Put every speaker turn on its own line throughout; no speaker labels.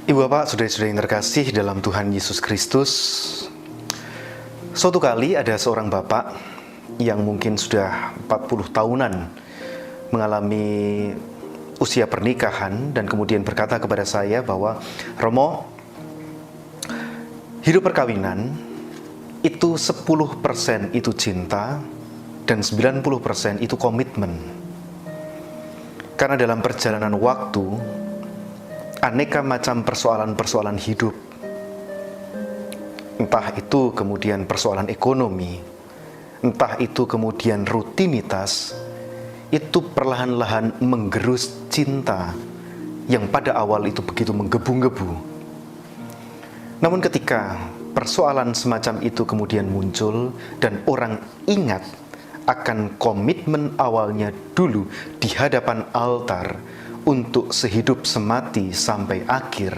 Ibu Bapak, saudara-saudari yang terkasih dalam Tuhan Yesus Kristus, suatu kali ada seorang bapak yang mungkin sudah 40 tahunan mengalami usia pernikahan dan kemudian berkata kepada saya bahwa, Romo, hidup perkawinan itu 10% itu cinta dan 90% itu komitmen. Karena dalam perjalanan waktu, aneka macam persoalan-persoalan hidup, entah itu kemudian persoalan ekonomi, entah itu kemudian rutinitas, itu perlahan-lahan menggerus cinta yang pada awal itu begitu menggebu-gebu. Namun ketika persoalan semacam itu kemudian muncul dan orang ingat akan komitmen awalnya dulu di hadapan altar untuk sehidup semati sampai akhir,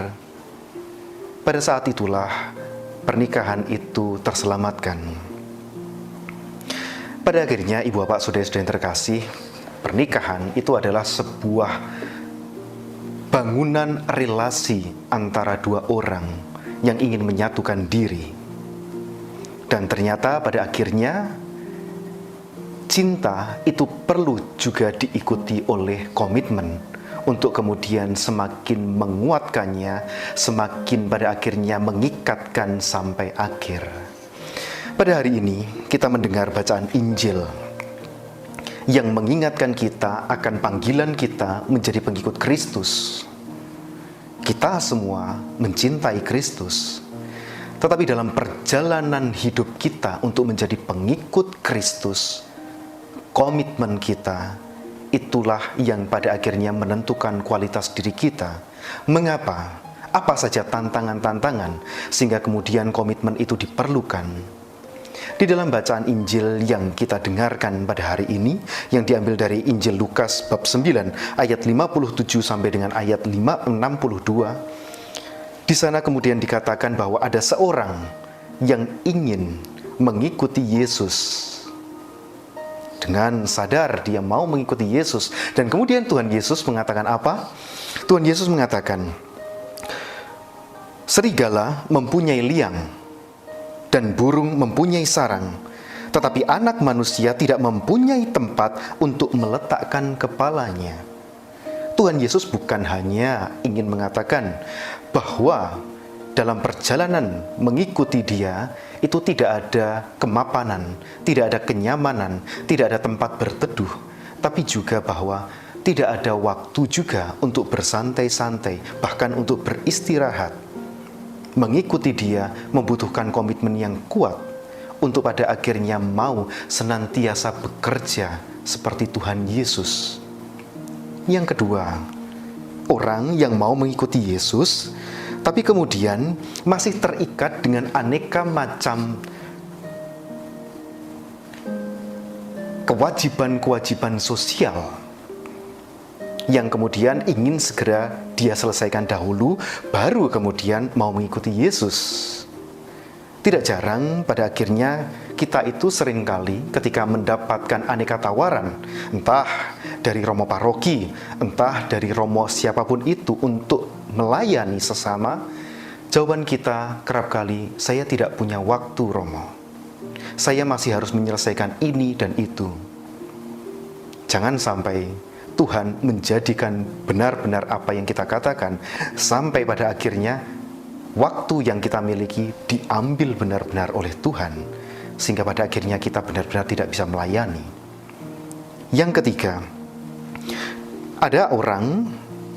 pada saat itulah pernikahan itu terselamatkan. Pada akhirnya, Ibu Bapak, saudara-saudari yang terkasih, pernikahan itu adalah sebuah bangunan relasi antara dua orang yang ingin menyatukan diri. Dan ternyata pada akhirnya cinta itu perlu juga diikuti oleh komitmen untuk kemudian semakin menguatkannya, semakin pada akhirnya mengikatkan sampai akhir. Pada hari ini kita mendengar bacaan Injil yang mengingatkan kita akan panggilan kita menjadi pengikut Kristus. Kita semua mencintai Kristus, tetapi dalam perjalanan hidup kita untuk menjadi pengikut Kristus, komitmen kita itulah yang pada akhirnya menentukan kualitas diri kita. Mengapa? Apa saja tantangan-tantangan sehingga kemudian komitmen itu diperlukan? Di dalam bacaan Injil yang kita dengarkan pada hari ini, yang diambil dari Injil Lukas bab 9 ayat 57 sampai dengan ayat 62, di sana kemudian dikatakan bahwa ada seorang yang ingin mengikuti Yesus. Dengan sadar dia mau mengikuti Yesus. Dan kemudian Tuhan Yesus mengatakan apa? Tuhan Yesus mengatakan, serigala mempunyai liang dan burung mempunyai sarang, tetapi anak manusia tidak mempunyai tempat untuk meletakkan kepalanya. Tuhan Yesus bukan hanya ingin mengatakan bahwa dalam perjalanan mengikuti Dia itu tidak ada kemapanan, tidak ada kenyamanan, tidak ada tempat berteduh, tapi juga bahwa tidak ada waktu juga untuk bersantai-santai, bahkan untuk beristirahat. Mengikuti Dia membutuhkan komitmen yang kuat untuk pada akhirnya mau senantiasa bekerja seperti Tuhan Yesus. Yang kedua, orang yang mau mengikuti Yesus tapi kemudian masih terikat dengan aneka macam kewajiban-kewajiban sosial yang kemudian ingin segera dia selesaikan dahulu, baru kemudian mau mengikuti Yesus. Tidak jarang pada akhirnya kita itu seringkali ketika mendapatkan aneka tawaran, entah dari romo paroki, entah dari romo siapapun itu untuk melayani sesama, jawaban kita kerap kali, saya tidak punya waktu, Romo. Saya masih harus menyelesaikan ini dan itu. Jangan sampai Tuhan menjadikan benar-benar apa yang kita katakan, sampai pada akhirnya waktu yang kita miliki diambil benar-benar oleh Tuhan, sehingga pada akhirnya kita benar-benar tidak bisa melayani. Yang ketiga, ada orang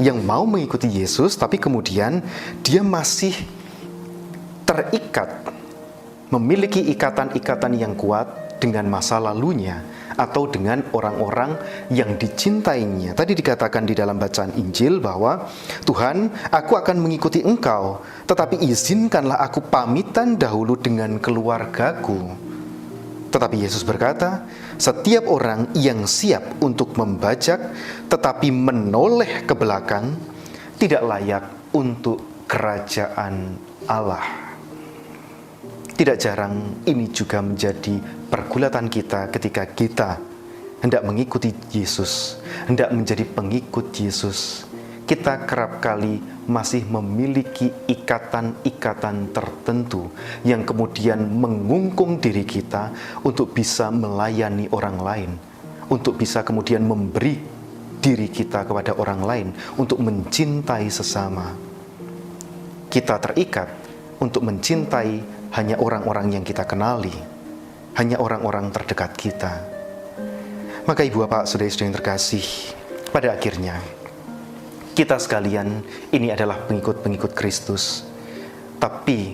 yang mau mengikuti Yesus, tapi kemudian dia masih terikat, memiliki ikatan-ikatan yang kuat dengan masa lalunya atau dengan orang-orang yang dicintainya. Tadi dikatakan di dalam bacaan Injil bahwa, Tuhan, aku akan mengikuti Engkau, tetapi izinkanlah aku pamitan dahulu dengan keluargaku. Tetapi Yesus berkata, setiap orang yang siap untuk membajak tetapi menoleh ke belakang tidak layak untuk kerajaan Allah. Tidak jarang ini juga menjadi pergulatan kita ketika kita hendak mengikuti Yesus, hendak menjadi pengikut Yesus. kita kerap kali masih memiliki ikatan-ikatan tertentu yang kemudian mengungkung diri kita untuk bisa melayani orang lain, untuk bisa kemudian memberi diri kita kepada orang lain, untuk mencintai sesama. Kita terikat untuk mencintai hanya orang-orang yang kita kenali, hanya orang-orang terdekat kita. Maka Ibu Bapak, Saudara-saudara yang terkasih, pada akhirnya kita sekalian ini adalah pengikut-pengikut Kristus. Tapi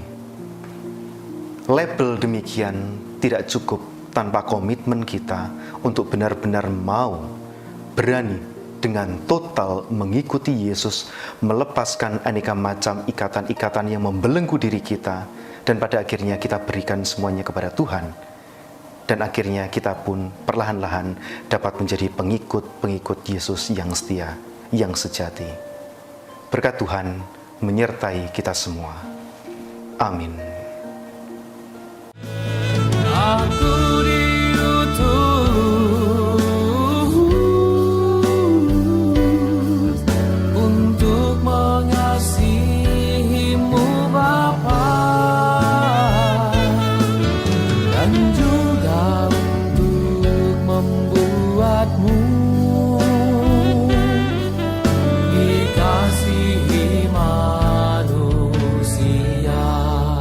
label demikian tidak cukup tanpa komitmen kita untuk benar-benar mau, berani dengan total mengikuti Yesus, melepaskan aneka macam ikatan-ikatan yang membelenggu diri kita, dan pada akhirnya kita berikan semuanya kepada Tuhan. Dan akhirnya kita pun perlahan-lahan dapat menjadi pengikut-pengikut Yesus yang setia, yang sejati. Berkat Tuhan menyertai kita semua. Amin.